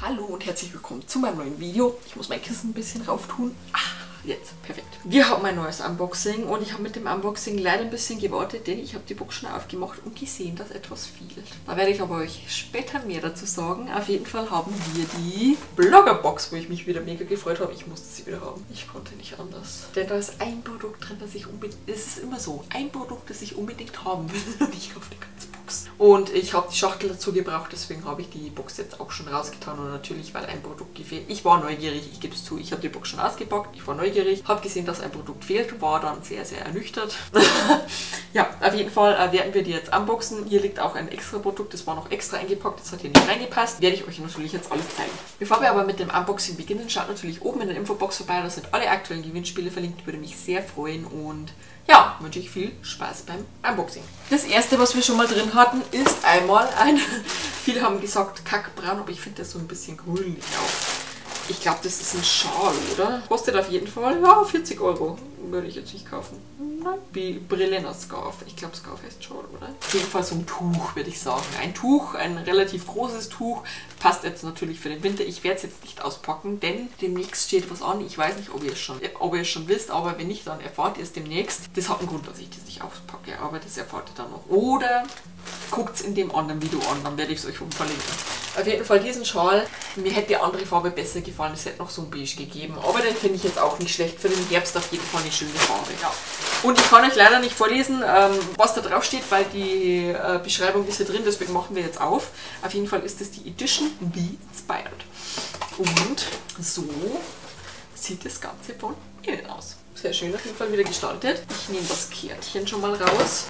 Hallo und herzlich willkommen zu meinem neuen Video. Ich muss mein Kissen ein bisschen rauf tun. Jetzt, perfekt. Wir haben ein neues Unboxing und ich habe mit dem Unboxing leider ein bisschen gewartet, denn ich habe die Box schon aufgemacht und gesehen, dass etwas fehlt. Da werde ich aber euch später mehr dazu sagen. Auf jeden Fall haben wir die Bloggerbox, wo ich mich wieder mega gefreut habe. Ich musste sie wieder haben. Ich konnte nicht anders. Denn da ist ein Produkt drin, das ich unbedingt... Es ist immer so, ein Produkt, das ich unbedingt haben will und ich kaufe die ganze Box. Und ich habe die Schachtel dazu gebraucht, deswegen habe ich die Box jetzt auch schon rausgetan und natürlich, weil ein Produkt gefehlt. Ich war neugierig, ich gebe es zu. Ich habe die Box schon ausgepackt, ich war neugierig, habe gesehen, dass ein Produkt fehlt, war dann sehr, sehr ernüchtert. Ja, auf jeden Fall werden wir die jetzt unboxen. Hier liegt auch ein extra Produkt, das war noch extra eingepackt, das hat hier nicht reingepasst. Werde ich euch natürlich jetzt alles zeigen. Bevor wir aber mit dem Unboxing beginnen, schaut natürlich oben in der Infobox vorbei, da sind alle aktuellen Gewinnspiele verlinkt, würde mich sehr freuen und ja, wünsche ich viel Spaß beim Unboxing. Das erste, was wir schon mal drin hatten, ist einmal ein, viele haben gesagt kackbraun, aber ich finde das so ein bisschen grünlich auch. Ich glaube, das ist ein Schal, oder? Kostet auf jeden Fall, ja, 40 €. Würde ich jetzt nicht kaufen. Nein. Wie Brillenner Scarf. Ich glaube, Scarf heißt Schal, oder? Auf jeden Fall so ein Tuch, würde ich sagen. Ein Tuch, ein relativ großes Tuch. Passt jetzt natürlich für den Winter. Ich werde es jetzt nicht auspacken, denn demnächst steht was an. Ich weiß nicht, ob ihr es schon wisst, aber wenn nicht, dann erfahrt ihr es demnächst. Das hat einen Grund, dass ich das nicht auspacke, aber das erfahrt ihr dann noch. Oder guckt es in dem anderen Video an, dann werde ich es euch verlinken. Auf jeden Fall diesen Schal, mir hätte die andere Farbe besser gefallen, es hätte noch so ein Beige gegeben, aber den finde ich jetzt auch nicht schlecht, für den Herbst auf jeden Fall eine schöne Farbe. Ja. Und ich kann euch leider nicht vorlesen, was da drauf steht, weil die Beschreibung ist hier drin, deswegen machen wir jetzt auf. Auf jeden Fall ist es die Edition Be Inspired. Und so sieht das Ganze von innen aus. Sehr schön, auf jeden Fall wieder gestaltet. Ich nehme das Kärtchen schon mal raus.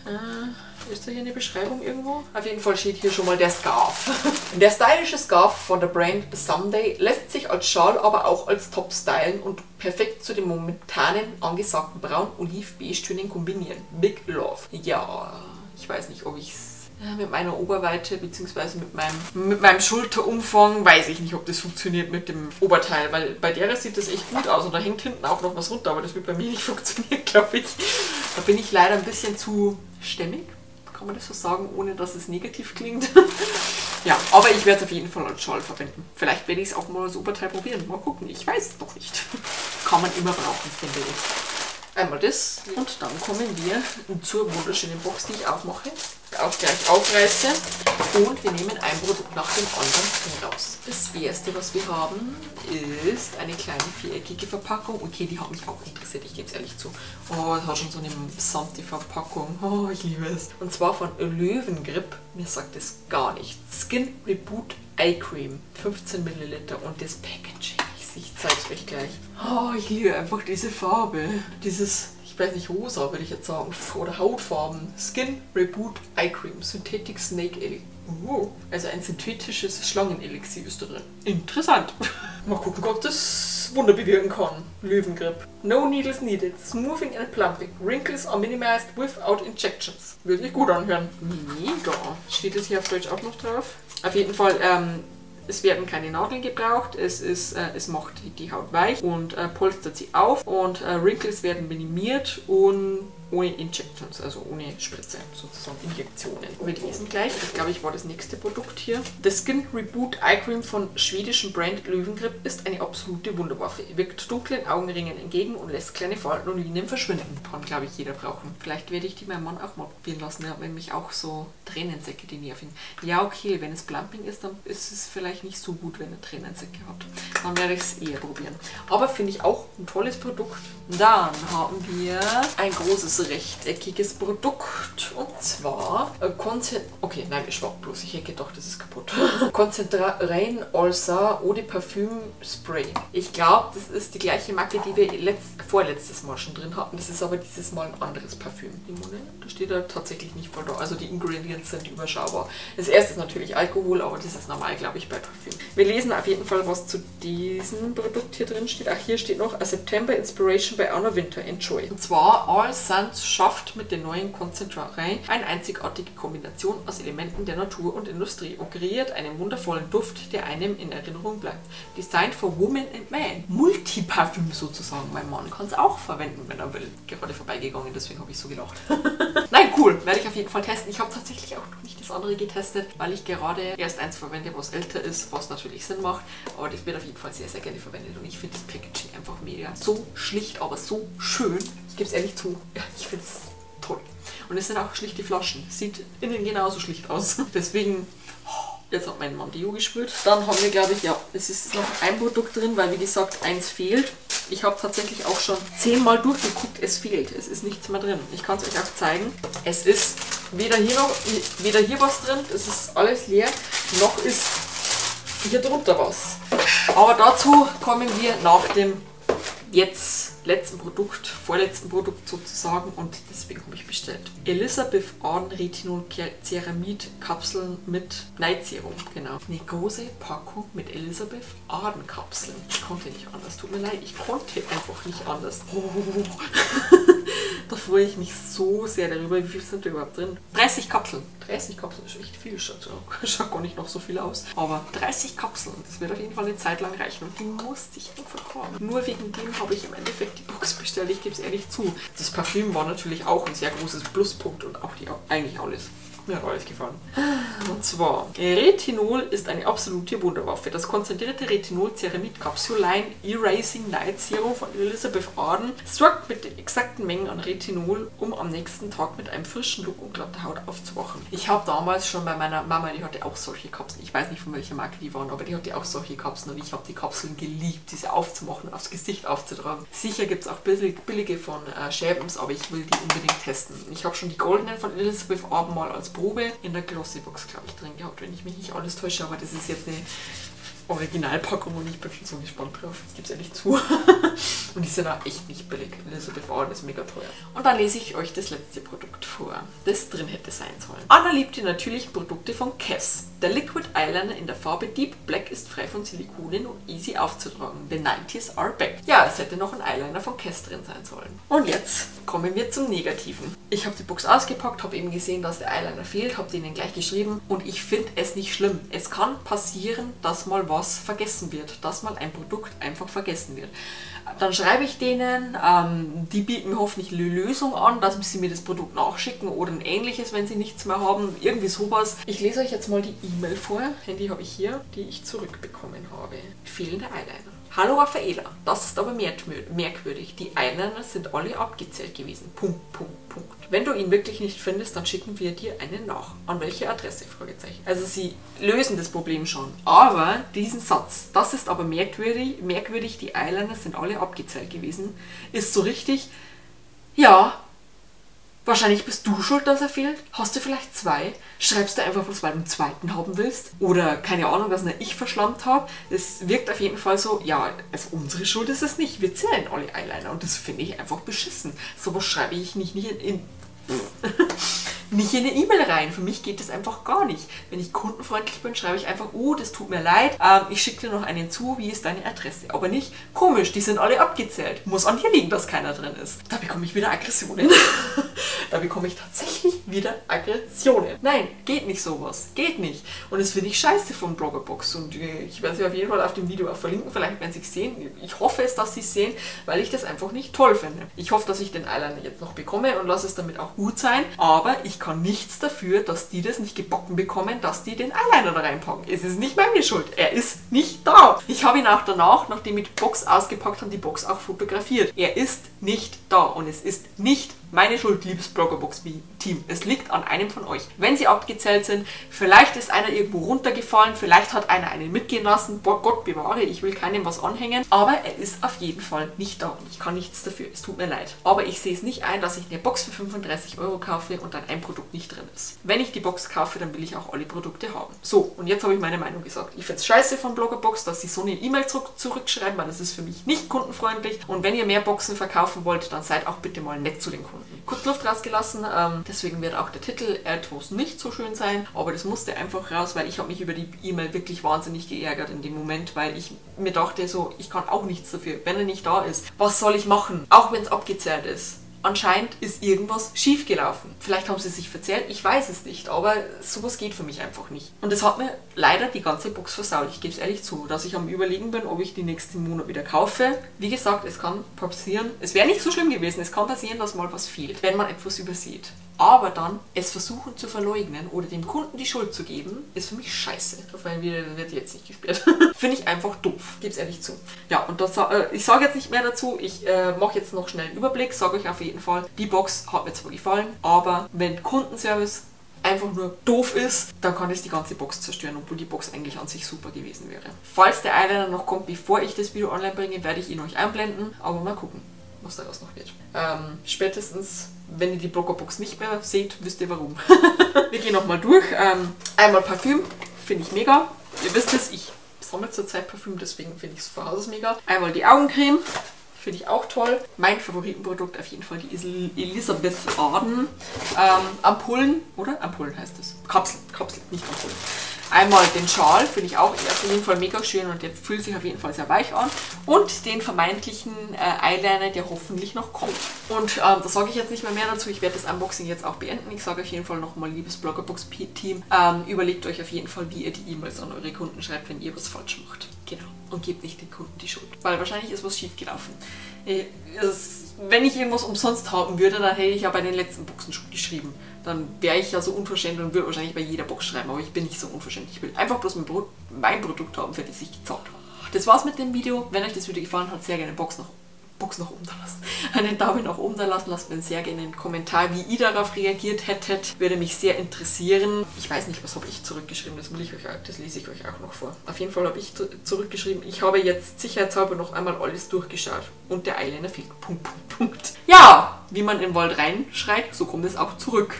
Ist da hier eine Beschreibung irgendwo? Auf jeden Fall steht hier schon mal der Scarf. Der stylische Scarf von der Brand Someday lässt sich als Schal, aber auch als Top stylen und perfekt zu den momentanen angesagten braun-oliv-beige-Tönen kombinieren. Big Love. Ja, ich weiß nicht, ob ich es mit meiner Oberweite bzw. mit meinem Schulterumfang, weiß ich nicht, ob das funktioniert mit dem Oberteil, weil bei der sieht das echt gut aus und da hängt hinten auch noch was runter, aber das wird bei mir nicht funktionieren, glaube ich. Da bin ich leider ein bisschen zu stämmig, kann man das so sagen, ohne dass es negativ klingt. Ja, aber ich werde es auf jeden Fall als Schal verwenden. Vielleicht werde ich es auch mal als Oberteil probieren. Mal gucken, ich weiß es noch nicht. Kann man immer brauchen, finde ich. Einmal das und dann kommen wir zur wunderschönen Box, die ich aufmache. Auch gleich aufreiße und wir nehmen ein Produkt nach dem anderen raus. Das erste, was wir haben, ist eine kleine viereckige Verpackung. Okay, die hat mich auch interessiert, ich gebe es ehrlich zu. Oh, es hat schon so eine samte Verpackung. Oh, ich liebe es. Und zwar von Löwengrip. Mir sagt das gar nicht. Skin Reboot Eye Cream. 15 Milliliter und das Packaging. Ich zeige es euch gleich. Oh, ich liebe einfach diese Farbe. Dieses... Ich weiß nicht, rosa würde ich jetzt sagen, oder Hautfarben. Skin Reboot Eye Cream, Synthetic Snake Oil. Also ein synthetisches Schlangenelixier ist da drin. Interessant. Mal gucken, ob das Wunder bewirken kann. Löwengrip. No needles needed. Smoothing and plumping. Wrinkles are minimized without injections. Würde sich gut anhören. Mega. Steht das hier auf Deutsch auch noch drauf? Auf jeden Fall, es werden keine Nadeln gebraucht, es macht die Haut weich und polstert sie auf und Wrinkles werden minimiert und ohne Injections, also ohne Spritze, sozusagen Injektionen. Wir lesen gleich, ich glaube, ich war das nächste Produkt hier. Das Skin Reboot Eye Cream von schwedischen Brand Löwengrip ist eine absolute Wunderwaffe. Wirkt dunklen Augenringen entgegen und lässt kleine Falten und Linien verschwinden. Kann, glaube ich, jeder brauchen. Vielleicht werde ich die meinem Mann auch mal probieren lassen. Er hat nämlich auch so Tränensäcke, die nerven. Ja, okay, wenn es Plumping ist, dann ist es vielleicht nicht so gut, wenn er Tränensäcke hat. Dann werde ich es eher probieren. Aber finde ich auch ein tolles Produkt. Dann haben wir ein großes rechteckiges Produkt und zwar okay, nein, ich schwach bloß, ich hätte gedacht, das ist kaputt. Concentrain Alsa Eau de Parfum Spray. Ich glaube, das ist die gleiche Marke, die wir vorletztes Mal schon drin hatten. Das ist aber dieses Mal ein anderes Parfüm. Da steht da tatsächlich nicht voll da. Also die Ingredients sind überschaubar. Das erste ist natürlich Alkohol, aber das ist normal, glaube ich, bei Parfüm. Wir lesen auf jeden Fall, was zu diesem Produkt hier drin steht. Ach, hier steht noch A September Inspiration by Anna Wintour. Enjoy. Und zwar All Sun Hollands schafft mit den neuen Konzentraten eine einzigartige Kombination aus Elementen der Natur und Industrie und kreiert einen wundervollen Duft, der einem in Erinnerung bleibt. Designed for Woman and Man. Multiparfüm sozusagen. Mein Mann kann es auch verwenden, wenn er will. Gerade vorbeigegangen, deswegen habe ich so gelacht. Nein, cool. Werde ich auf jeden Fall testen. Ich habe tatsächlich auch noch nicht das andere getestet, weil ich gerade erst eins verwende, was älter ist, was natürlich Sinn macht. Aber das wird auf jeden Fall sehr, sehr gerne verwendet. Und ich finde das Packaging einfach mega. So schlicht, aber so schön. Ich gebe es ehrlich zu. Ja, ich finde es toll. Und es sind auch schlichte Flaschen. Sieht innen genauso schlicht aus. Deswegen, jetzt hat mein Mann Deo gespült. Dann haben wir, glaube ich, ja, es ist noch ein Produkt drin, weil wie gesagt, eins fehlt. Ich habe tatsächlich auch schon 10-mal durchgeguckt, es fehlt. Es ist nichts mehr drin. Ich kann es euch auch zeigen. Es ist weder hier was drin, es ist alles leer, noch ist hier drunter was. Aber dazu kommen wir nach dem jetzt vorletzten Produkt sozusagen, und deswegen habe ich bestellt. Elizabeth Arden Retinol Ceramid Kapseln mit Night Serum, genau. Eine große Packung mit Elizabeth Arden Kapseln. Ich konnte nicht anders, tut mir leid, ich konnte einfach nicht anders. Da freue ich mich so sehr darüber. Wie viel sind da überhaupt drin? 30 Kapseln. 30 Kapseln ist echt viel. Schaut gar nicht noch so viel aus. Aber 30 Kapseln, das wird auf jeden Fall eine Zeit lang reichen. Und die musste ich einfach haben. Nur wegen dem habe ich im Endeffekt die Box bestellt. Ich gebe es ehrlich zu. Das Parfüm war natürlich auch ein sehr großes Pluspunkt und auch eigentlich alles. Mir hat alles gefallen. Und zwar, Retinol ist eine absolute Wunderwaffe. Das konzentrierte Retinol Ceramid Capsuline Erasing Night Serum von Elizabeth Arden sorgt mit den exakten Mengen an Retinol, um am nächsten Tag mit einem frischen Look und glatter Haut aufzuwachen. Ich habe damals schon bei meiner Mama, die hatte auch solche Kapseln. Ich weiß nicht, von welcher Marke die waren, aber die hatte auch solche Kapseln und ich habe die Kapseln geliebt, diese aufzumachen, aufs Gesicht aufzutragen. Sicher gibt es auch billige von Schäbens, aber ich will die unbedingt testen. Ich habe schon die goldenen von Elizabeth Arden mal als Probe in der Glossybox, glaube ich, drin gehabt, wenn ich mich nicht alles täusche, aber das ist jetzt eine Originalpackung und ich bin schon so gespannt drauf. Ich gebe es ehrlich zu. Und die sind auch echt nicht billig. Elizabeth Arden ist mega teuer. Und dann lese ich euch das letzte Produkt vor, das drin hätte sein sollen. Anna liebt die natürlichen Produkte von Kess. Der Liquid Eyeliner in der Farbe Deep Black ist frei von Silikonen und easy aufzutragen. The 90s are back. Ja, es hätte noch ein Eyeliner von Kess drin sein sollen. Und jetzt kommen wir zum Negativen. Ich habe die Box ausgepackt, habe eben gesehen, dass der Eyeliner fehlt, habe denen gleich geschrieben und ich finde es nicht schlimm. Es kann passieren, dass mal was vergessen wird, dass mal ein Produkt einfach vergessen wird. Dann schreibe ich denen, die bieten mir hoffentlich eine Lösung an, dass sie mir das Produkt nachschicken oder ein ähnliches, wenn sie nichts mehr haben, irgendwie sowas. Ich lese euch jetzt mal die E-Mail vor, Handy habe ich hier, die ich zurückbekommen habe. Fehlende Eyeliner. Hallo Raffaela, das ist aber merkwürdig. Die Eyeliner sind alle abgezählt gewesen. Punkt. Wenn du ihn wirklich nicht findest, dann schicken wir dir einen nach. An welche Adresse? Fragezeichen. Also sie lösen das Problem schon. Aber diesen Satz, das ist aber merkwürdig, die Eyeliner sind alle abgezählt gewesen, ist so richtig, ja, wahrscheinlich bist du schuld, dass er fehlt. Hast du vielleicht zwei? Schreibst du einfach bloß, weil du einen zweiten haben willst? Oder keine Ahnung, dass ich verschlammt habe. Es wirkt auf jeden Fall so, ja, also unsere Schuld ist es nicht. Wir zählen alle Eyeliner und das finde ich einfach beschissen. Sowas schreibe ich nicht nicht in eine E-Mail rein. Für mich geht das einfach gar nicht. Wenn ich kundenfreundlich bin, schreibe ich einfach, oh, das tut mir leid, ich schicke dir noch einen zu, wie ist deine Adresse? Aber nicht, komisch, die sind alle abgezählt. Muss an dir liegen, dass keiner drin ist. Da bekomme ich wieder Aggressionen. Da bekomme ich tatsächlich wieder Aggressionen. Nein, geht nicht sowas. Geht nicht. Und das finde ich scheiße von Bloggerbox. Und ich werde sie auf jeden Fall auf dem Video auch verlinken. Vielleicht werden sie es sehen. Ich hoffe es, dass sie es sehen, weil ich das einfach nicht toll finde. Ich hoffe, dass ich den Eyeliner jetzt noch bekomme und lasse es damit auch gut sein. Aber ich kann nichts dafür, dass die das nicht gebacken bekommen, dass die den Eyeliner da reinpacken. Es ist nicht meine Schuld. Er ist nicht da. Ich habe ihn auch danach, nachdem ich die Box ausgepackt habe, die Box auch fotografiert. Er ist nicht da und es ist nicht meine Schuld, liebes Bloggerbox-Team. Es liegt an einem von euch. Wenn sie abgezählt sind, vielleicht ist einer irgendwo runtergefallen, vielleicht hat einer einen mitgehen lassen. Boah, Gott bewahre, ich will keinem was anhängen. Aber er ist auf jeden Fall nicht da und ich kann nichts dafür. Es tut mir leid. Aber ich sehe es nicht ein, dass ich eine Box für 35 € kaufe und dann ein Produkt nicht drin ist. Wenn ich die Box kaufe, dann will ich auch alle Produkte haben. So, und jetzt habe ich meine Meinung gesagt. Ich finde es scheiße von Bloggerbox, dass sie so eine E-Mail zurückschreiben, weil das ist für mich nicht kundenfreundlich. Und wenn ihr mehr Boxen verkaufen wollt, dann seid auch bitte mal nett zu den Kunden. Kurz Luft rausgelassen, deswegen wird auch der Titel Erdwurst nicht so schön sein, aber das musste einfach raus, weil ich habe mich über die E-Mail wirklich wahnsinnig geärgert in dem Moment, weil ich mir dachte so, ich kann auch nichts dafür, wenn er nicht da ist. Was soll ich machen? Auch wenn es abgezählt ist. anscheinend ist irgendwas schief gelaufen. Vielleicht haben sie sich verzählt, ich weiß es nicht, aber sowas geht für mich einfach nicht. Und es hat mir leider die ganze Box versaut. Ich gebe es ehrlich zu, dass ich am Überlegen bin, ob ich die nächsten Monat wieder kaufe. Wie gesagt, es kann passieren, es wäre nicht so schlimm gewesen, es kann passieren, dass mal was fehlt, wenn man etwas übersieht. Aber dann es versuchen zu verleugnen oder dem Kunden die Schuld zu geben, ist für mich scheiße. Auf mein Video wird jetzt nicht gesperrt. Finde ich einfach doof. Gebe es ehrlich zu. Ja, und das, ich sage jetzt nicht mehr dazu. Ich mache jetzt noch schnell einen Überblick. Sage euch auf jeden Fall, die Box hat mir zwar gefallen, aber wenn Kundenservice einfach nur doof ist, dann kann es die ganze Box zerstören, obwohl die Box eigentlich an sich super gewesen wäre. Falls der Eyeliner noch kommt, bevor ich das Video online bringe, werde ich ihn euch einblenden. Aber mal gucken, was daraus noch wird. Spätestens, wenn ihr die Bloggerbox nicht mehr seht, wisst ihr warum. Wir gehen nochmal durch. Einmal Parfüm, finde ich mega. Ihr wisst es, ich sammle zurzeit Parfüm, deswegen finde ich es von Haus aus mega. Einmal die Augencreme, finde ich auch toll. Mein Favoritenprodukt auf jeden Fall die Elizabeth Arden. Ampullen, oder? Ampullen heißt es. Kapseln, nicht Ampullen. Einmal den Schal, finde ich auch auf jeden Fall mega schön und der fühlt sich auf jeden Fall sehr weich an. Und den vermeintlichen Eyeliner, der hoffentlich noch kommt. Und da sage ich jetzt nicht mehr dazu, ich werde das Unboxing jetzt auch beenden. Ich sage auf jeden Fall nochmal, liebes Bloggerbox-Team, überlegt euch auf jeden Fall, wie ihr die E-Mails an eure Kunden schreibt, wenn ihr was falsch macht. Genau. Und gebt nicht den Kunden die Schuld. Weil wahrscheinlich ist was schief gelaufen. Wenn ich irgendwas umsonst haben würde, dann hätte ich ja bei den letzten Boxen schon geschrieben. Dann wäre ich ja so unverschämt und würde wahrscheinlich bei jeder Box schreiben, aber ich bin nicht so unverschämt. Ich will einfach bloß mein Produkt haben, für das ich gezahlt habe. Das war's mit dem Video. Wenn euch das Video gefallen hat, sehr gerne Box nach oben da lassen. Einen Daumen nach oben da lassen. Lasst mir sehr gerne einen Kommentar, wie ihr darauf reagiert hättet. Würde mich sehr interessieren. Ich weiß nicht, was habe ich zurückgeschrieben. Das lese ich euch auch noch vor. Auf jeden Fall habe ich zurückgeschrieben. Ich habe jetzt sicherheitshalber noch einmal alles durchgeschaut. Und der Eyeliner fehlt. Punkt. Ja, wie man in den Wald reinschreit, so kommt es auch zurück.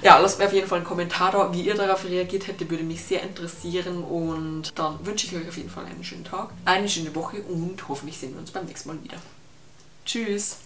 Ja, lasst mir auf jeden Fall einen Kommentar da, wie ihr darauf reagiert hättet, würde mich sehr interessieren und dann wünsche ich euch auf jeden Fall einen schönen Tag, eine schöne Woche und hoffentlich sehen wir uns beim nächsten Mal wieder. Tschüss!